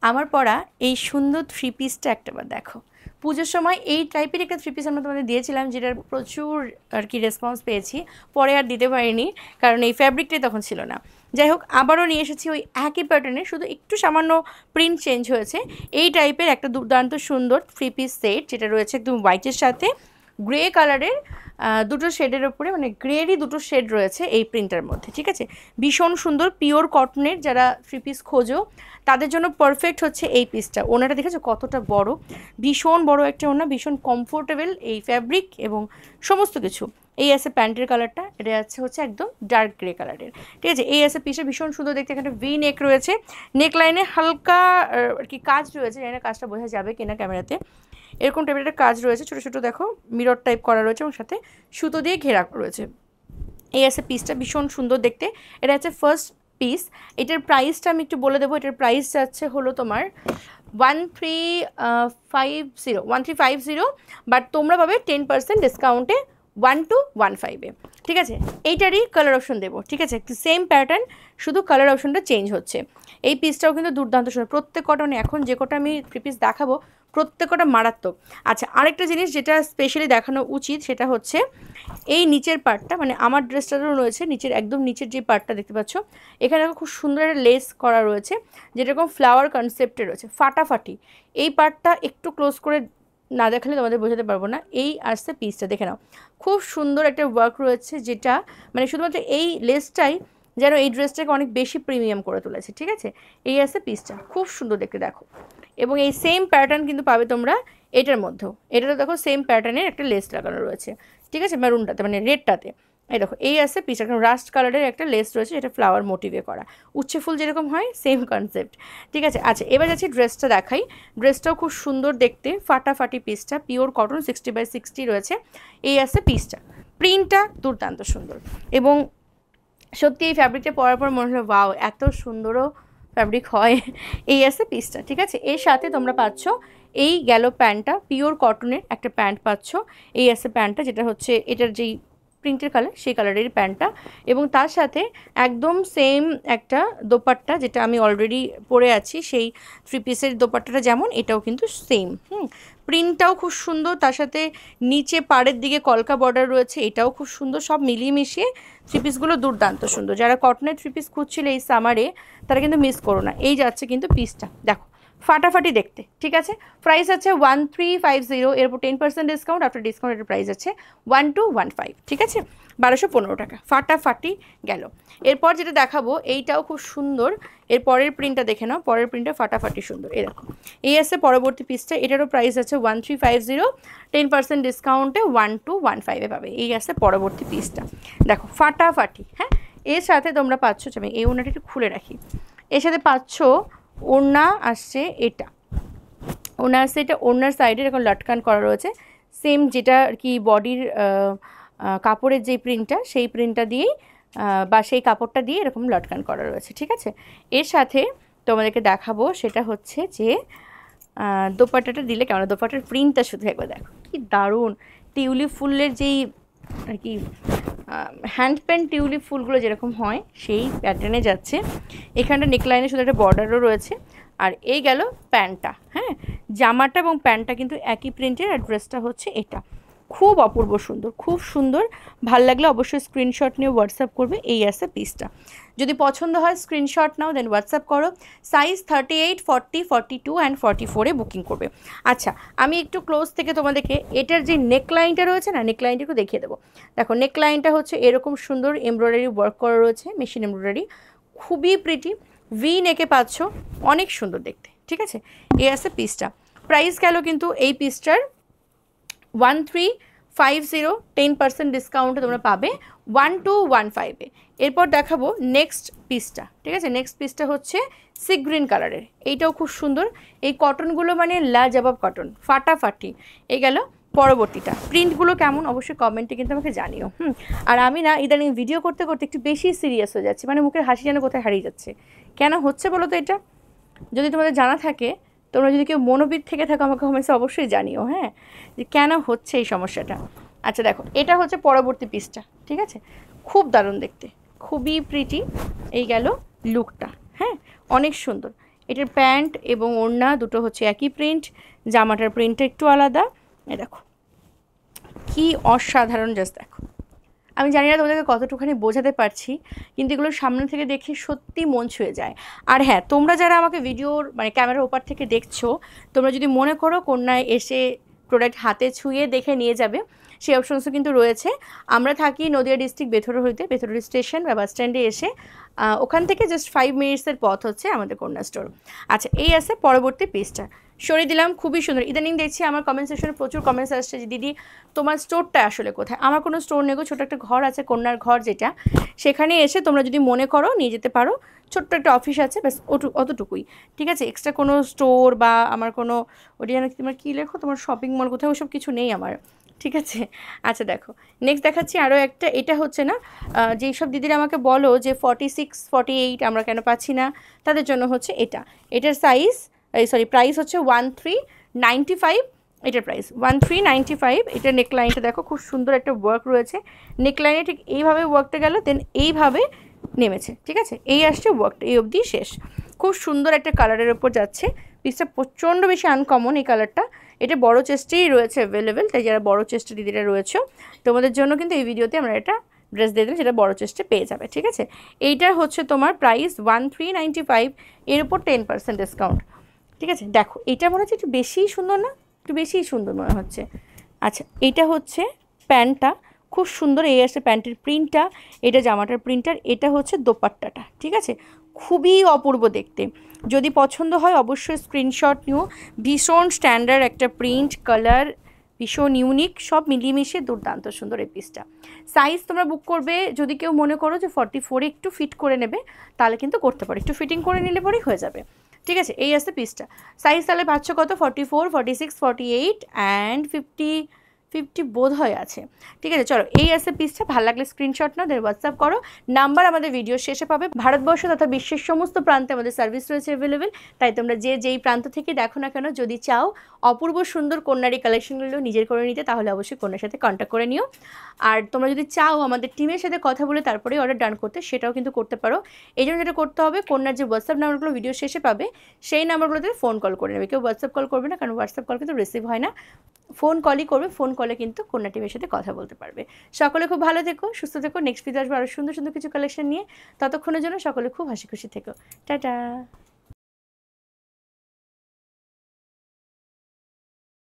আমার পরা এই সুন্দর থ্রি পিসটা একটাবার দেখো। পুজোর সময় এই টাইপের একটা থ্রি পিস আমরা তোমাদের দিয়েছিলাম, যেটার প্রচুর আর কি রেসপন্স পেয়েছি। পরে আর দিতে পারিনি কারণ এই ফ্যাব্রিকটাই তখন ছিল না। যাই হোক, আবারও নিয়ে এসেছি ওই একই প্যাটার্নে, শুধু একটু সামান্য প্রিন্ট চেঞ্জ হয়েছে। এই টাইপের একটা দুর্দান্ত সুন্দর থ্রি পিস সেট, যেটা রয়েছে একদম হোয়াইটের সাথে গ্রে কালারের দুটো শেডের ওপরে, মানে গ্রেরই দুটো শেড রয়েছে এই প্রিন্টার মধ্যে। ঠিক আছে, ভীষণ সুন্দর পিওর কটনের যারা থ্রি পিস খোঁজো তাদের জন্য পারফেক্ট হচ্ছে এই পিসটা। ওনাটা দেখেছো কতটা বড়, ভীষণ বড় একটা ওনা, ভীষণ কমফোর্টেবল এই ফ্যাব্রিক এবং সমস্ত কিছু। এই আছে প্যান্টের কালারটা, এটা আছে হচ্ছে একদম ডার্ক গ্রে কালারের। ঠিক আছে, এই আছে পিসটা, ভীষণ সুন্দর দেখতে। এখানে ভি নেক রয়েছে, নেক লাইনে হালকা আর কি কাজ রয়েছে, জানি না কাজটা বোঝা যাবে কিনা ক্যামেরাতে। এরকম টাইপের একটা কাজ রয়েছে, ছোটো ছোটো দেখো মিরর টাইপ করা রয়েছে এবং সাথে সুতো দিয়ে ঘেরা রয়েছে। এই আছে পিসটা, ভীষণ সুন্দর দেখতে। এটা হচ্ছে ফার্স্ট পিস। এটার প্রাইসটা আমি একটু বলে দেবো। এটার প্রাইস যাচ্ছে হলো তোমার 1350, বাট তোমরা পাবে 10% ডিসকাউন্টে 1215-এ। ঠিক আছে, এইটারই কালার অপশন দেবো। ঠিক আছে, সেম প্যাটার্ন, শুধু কালার অপশনটা চেঞ্জ হচ্ছে। এই পিসটাও কিন্তু দুর্দান্ত সুন্দর, প্রত্যেক কটনে এখন যে কটা আমি থ্রি পিস দেখাবো প্রত্যেকটা মারাত্মক। আচ্ছা, আরেকটা জিনিস যেটা স্পেশালি দেখানো উচিত সেটা হচ্ছে এই নিচের পার্টটা, মানে আমার ড্রেসটারও রয়েছে নিচের, একদম নিচের যে পার্টটা দেখতে পাচ্ছ, এখানে খুব সুন্দর একটা লেস করা রয়েছে, যেরকম ফ্লাওয়ার কনসেপ্টে রয়েছে, ফাটাফাটি। এই পার্টটা একটু ক্লোজ করে না দেখালে তোমাদের বোঝাতে পারবো না। এই আসছে পিসটা, দেখে নাও, খুব সুন্দর একটা ওয়ার্ক রয়েছে, যেটা মানে শুধুমাত্র এই লেসটাই যেন এই ড্রেসটাকে অনেক বেশি প্রিমিয়াম করে তুলেছে। ঠিক আছে, এই আসছে পিসটা, খুব সুন্দর দেখতে দেখো। এবং এই সেম প্যাটার্ন কিন্তু পাবে তোমরা এটার মধ্যেও। এটাতে দেখো সেম প্যাটার্নের একটা লেস লাগানো রয়েছে। ঠিক আছে, মেরুনটাতে মানে রেডটাতে। এই দেখো, এই আসছে পিস, একদম রাস্ট কালারের একটা লেস রয়েছে, যেটা ফ্লাওয়ার মোটিভে করা, উচ্ছে ফুল যেরকম হয় সেম কনসেপ্ট। ঠিক আছে, আচ্ছা এবার যাচ্ছি ড্রেসটা দেখাই। ড্রেসটাও খুব সুন্দর দেখতে, ফাটাফাটি পিসটা, পিওর কটন 60/60 রয়েছে। এই আসছে পিসটা, প্রিন্টটা দুর্দান্ত সুন্দর। এবং সত্যি এই ফ্যাব্রিকটা পরার পর মনে হলো ওয়াও, এত সুন্দরও ফ্যাব্রিক হয়। এই আছে পিসটা। ঠিক আছে, এর সাথে তোমরা পাচ্ছ এই গেল প্যান্টটা, পিওর কটনের একটা প্যান্ট পাচ্ছ। এই আছে প্যান্টটা, যেটা হচ্ছে এটার যেই প্রিন্টের কালার সেই কালারের প্যান্টটা, এবং তার সাথে একদম সেম একটা দোপাট্টা, যেটা আমি অলরেডি পরে আছি সেই থ্রি পিসের দোপাট্টাটা যেমন, এটাও কিন্তু সেম। প্রিন্টটাও খুব সুন্দর, তার সাথে নিচে পাড়ের দিকে কলকা বর্ডার রয়েছে, এটাও খুব সুন্দর। সব মিলিয়ে মিশিয়ে থ্রি পিসগুলো দুর্দান্ত সুন্দর। যারা কটনের থ্রি পিস খুঁজছিলে এই সামারে, তারা কিন্তু মিস করো না। এই যাচ্ছে কিন্তু পিসটা, দেখো ফাটাফাটি দেখতে। ঠিক আছে, প্রাইস আছে 1350, এর উপর 10% ডিসকাউন্ট, আফটার ডিসকাউন্টের প্রাইস আছে 1215। ঠিক আছে, 1215 টাকা, ফাটাফাটি গেল। এরপর যেটা দেখাবো এইটাও খুব সুন্দর। এর পরের প্রিন্টটা দেখে নাও, পরের প্রিন্টটা ফাটাফাটি সুন্দর। এই দেখো, এই আছে পরবর্তী পিসটা, এটারও প্রাইস আছে 1350, 10% ডিসকাউন্টে 1215-এ পাবে। এই আছে পরবর্তী পিসটা, দেখো ফাটাফাটি। হ্যাঁ, এর সাথে তোমরা পাচ্ছ, আমি এই ওড়নাটা একটু খুলে রাখি, এর সাথে পাচ্ছ ওড়না আসছে এটা, ওড়না আসছে এটা, ওড়নার সাইডে এরকম লটকান করা রয়েছে, সেম যেটা আর কি বডির কাপড়ের যে প্রিন্টটা, সেই প্রিন্টটা দিয়েই বা সেই কাপড়টা দিয়ে এরকম লটকান করা রয়েছে। ঠিক আছে, এর সাথে তোমাদেরকে দেখাবো সেটা হচ্ছে যে দোপাট্টাটা দিলে কেমন, দোপাট্টার প্রিন্টটা শুধু একবার দেখো, কি দারুণ। টিউলিপ ফুলের যেই আর কি হ্যান্ড পেন্ট টিউলিপ ফুলগুলো যেরকম হয় সেই প্যাটার্নে যাচ্ছে। এখানটা নেকলাইনে শুধু একটা বর্ডারও রয়েছে। আর এই গেল প্যান্টটা। হ্যাঁ, জামাটা এবং প্যান্টটা কিন্তু একই প্রিন্টের, আর ড্রেসটা হচ্ছে এটা। খুব অপূর্ব সুন্দর, খুব সুন্দর। ভাল লাগলে অবশ্যই স্ক্রিনশট নিয়ে হোয়াটসঅ্যাপ করবে। এই আছে পিসটা, যদি পছন্দ হয় স্ক্রিনশট নাও, দেন হোয়াটসঅ্যাপ করো। সাইজ 38, 40, 42 অ্যান্ড 44-এ বুকিং করবে। আচ্ছা, আমি একটু ক্লোজ থেকে তোমাদেরকে এটার যে নেকলাইনটা রয়েছে না, নেকলাইনটা একটু দেখিয়ে দেবো। দেখো, নেকলাইনটা হচ্ছে এরকম সুন্দর এমব্রয়ডারি ওয়ার্ক করা রয়েছে, মেশিন এমব্রয়ডারি, খুবই প্রিটি। ভি নেকে পাচ্ছ, অনেক সুন্দর দেখতে। ঠিক আছে, এই আছে পিসটা। প্রাইস গেল কিন্তু এই পিসটার 1350, 10% ডিসকাউন্টে তোমরা পাবে 1215-এ। এরপর দেখাবো নেক্সট পিসটা। ঠিক আছে, নেক্সট পিসটা হচ্ছে সি গ্রিন কালারের, এইটাও খুব সুন্দর। এই কটনগুলো মানে লাজবাব কটন, ফাটাফাটি। এই গেল পরবর্তীটা। প্রিন্টগুলো কেমন অবশ্যই কমেন্টে কিন্তু আমাকে জানিও। আর আমি না ইদানিং ভিডিও করতে করতে একটু বেশি সিরিয়াস হয়ে যাচ্ছি, মানে মুখের হাসি যেন কোথায় হারিয়ে যাচ্ছে। কেন হচ্ছে বলো তো এটা? যদি তোমাদের জানা থাকে, তোমরা যদি কেউ মনোবিদ থেকে থাকো আমাকে কমেন্টসে অবশ্যই জানিও, হ্যাঁ, যে কেন হচ্ছে এই সমস্যাটা। আচ্ছা দেখো, এটা হচ্ছে পরবর্তী পিসটা। ঠিক আছে, খুব দারুণ দেখতে, খুবই প্রিটি। এই গেল লুকটা, হ্যাঁ, অনেক সুন্দর। এটার প্যান্ট এবং ওড়না দুটো হচ্ছে একই প্রিন্ট, জামাটার প্রিন্টটা একটু আলাদা। এই দেখো কি অসাধারণ, জাস্ট দেখো। আমি জানি না তোমাদেরকে কতটুখানি বোঝাতে পারছি, কিন্তু এগুলো সামনে থেকে দেখে সত্যি মন ছুঁয়ে যায়। আর হ্যাঁ, তোমরা যারা আমাকে ভিডিওর মানে ক্যামেরার ওপার থেকে দেখছো, তোমরা যদি মনে করো কন্যায় এসে প্রোডাক্ট হাতে ছুঁয়ে দেখে নিয়ে যাবে, সেই অপশনসও কিন্তু রয়েছে। আমরা থাকি নদিয়া ডিস্ট্রিক্ট বেথরোহরিতে, বেথরোহরি স্টেশন বা বাস স্ট্যান্ডে এসে ওখান থেকে জাস্ট 5 মিনিটসের পথ হচ্ছে আমাদের কন্যা স্টোর। আচ্ছা, এই আছে পরবর্তী পিসটা, সরিয়ে দিলাম। খুবই সুন্দর। ইদানিং দেখছি আমার কমেন্ট সেকশনে প্রচুর কমেন্টস আসছে যে দিদি তোমার স্টোরটা আসলে কোথায়। আমার কোনো স্টোর নেই, ছোটো একটা ঘর আছে, কন্যার ঘর যেটা, সেখানে এসে তোমরা যদি মনে করো নিয়ে যেতে পারো। ছোট্ট একটা অফিস আছে, ব্যাস অতটুকুই, ঠিক আছে। এক্সট্রা কোনো স্টোর বা আমার কোনো ওটা যেন তোমার কী লেখো, তোমার শপিং মল কোথাও ওসব কিছু নেই আমার, ঠিক আছে। আচ্ছা দেখো, নেক্সট দেখাচ্ছি আরও একটা। এটা হচ্ছে না, যেই সব দিদিরা আমাকে বলো যে 46, 48 আমরা কেন পাচ্ছি না, তাদের জন্য হচ্ছে এটা। এটার সাইজ প্রাইস হচ্ছে 1395। এটার প্রাইস 1395। এটার নেকলাইনটা দেখো, খুব সুন্দর একটা ওয়ার্ক রয়েছে নেকলাইনে, ঠিক এইভাবে ওয়ার্কটা গেল, দেন এইভাবে নেমেছে, ঠিক আছে। এই আসছে ওয়ার্কটা, এই অবধি শেষ। খুব সুন্দর একটা কালারের ওপর যাচ্ছে। পিসটা প্রচণ্ড বেশি আনকমন এই কালারটা। এটা বড় চেস্টেই রয়েছে অ্যাভেলেবেল, তাই যারা বড় চেস্টে দিদিরা রয়েছে তোমাদের জন্য কিন্তু এই ভিডিওতে আমরা এটা ড্রেস দিয়ে দিলাম, সেটা বড় চেস্টে পেয়ে যাবে, ঠিক আছে। এইটার হচ্ছে তোমার প্রাইস 1395, এর উপর 10% ডিসকাউন্ট, ঠিক আছে। দেখো এটা মনে হচ্ছে একটু বেশিই সুন্দর না, একটু বেশিই সুন্দর মনে হচ্ছে। আচ্ছা, এটা হচ্ছে প্যান্টটা, খুব সুন্দর। এই আসছে প্যান্টের প্রিন্টটা, এটা জামাটার প্রিন্টার, এটা হচ্ছে দোপাট্টাটা, ঠিক আছে। খুবই অপূর্ব দেখতে। যদি পছন্দ হয় অবশ্যই স্ক্রিনশট নিও। ভীষণ স্ট্যান্ডার্ড একটা প্রিন্ট, কালার ভীষণ ইউনিক, সব মিলিয়ে দুর্দান্ত সুন্দর এই পিসটা। সাইজ তোমরা বুক করবে যদি কেউ মনে করো যে 44 একটু ফিট করে নেবে, তাহলে কিন্তু করতে পারো, একটু ফিটিং করে নিলে পরেই হয়ে যাবে, ঠিক আছে। এই আসছে পিসটা। সাইজ তাহলে পাচ্ছ কত, 44, 46, 48 অ্যান্ড 50 বোধ হয় আছে, ঠিক আছে। চলো, এই আসছে পিসটা। ভালো লাগলে স্ক্রিনশট নাও, দেন হোয়াটসঅ্যাপ করো। নাম্বার আমাদের ভিডিও শেষে পাবে। ভারতবর্ষ তথা বিশ্বের সমস্ত প্রান্তে আমাদের সার্ভিস রয়েছে অ্যাভেলেবেল, তাই তোমরা যেই প্রান্ত থেকে দেখো না কেন, যদি চাও অপূর্ব সুন্দর কন্যারি কালেকশনগুলো নিজের করে নিতে, তাহলে অবশ্যই কন্যার সাথে কন্ট্যাক্ট করে নিও। আর তোমরা যদি চাও আমাদের টিমের সাথে কথা বলে তারপরেই অর্ডার ডান করতে, সেটাও কিন্তু করতে পারো। এই জন্য যেটা করতে হবে, কন্যার যে হোয়াটসঅ্যাপ নাম্বারগুলো ভিডিও শেষে পাবে, সেই নাম্বারগুলোতে ফোন কল করে নেবে। কেউ হোয়াটসঅ্যাপ কল করবে না, কারণ হোয়াটসঅ্যাপ কল কিন্তু রিসিভ হয় না, ফোন কলই করবে। ফোন কলে কিন্তু কন্যা টিমের সাথে কথা বলতে পারবে। সকলে খুব ভালো থেকো, সুস্থ থেকো। নেক্সট ভিডিও আসবে আরও সুন্দর সুন্দর কিছু কালেকশন নিয়ে। ততক্ষণের জন্য সকলে খুব হাসি খুশি থেকো। টাটা।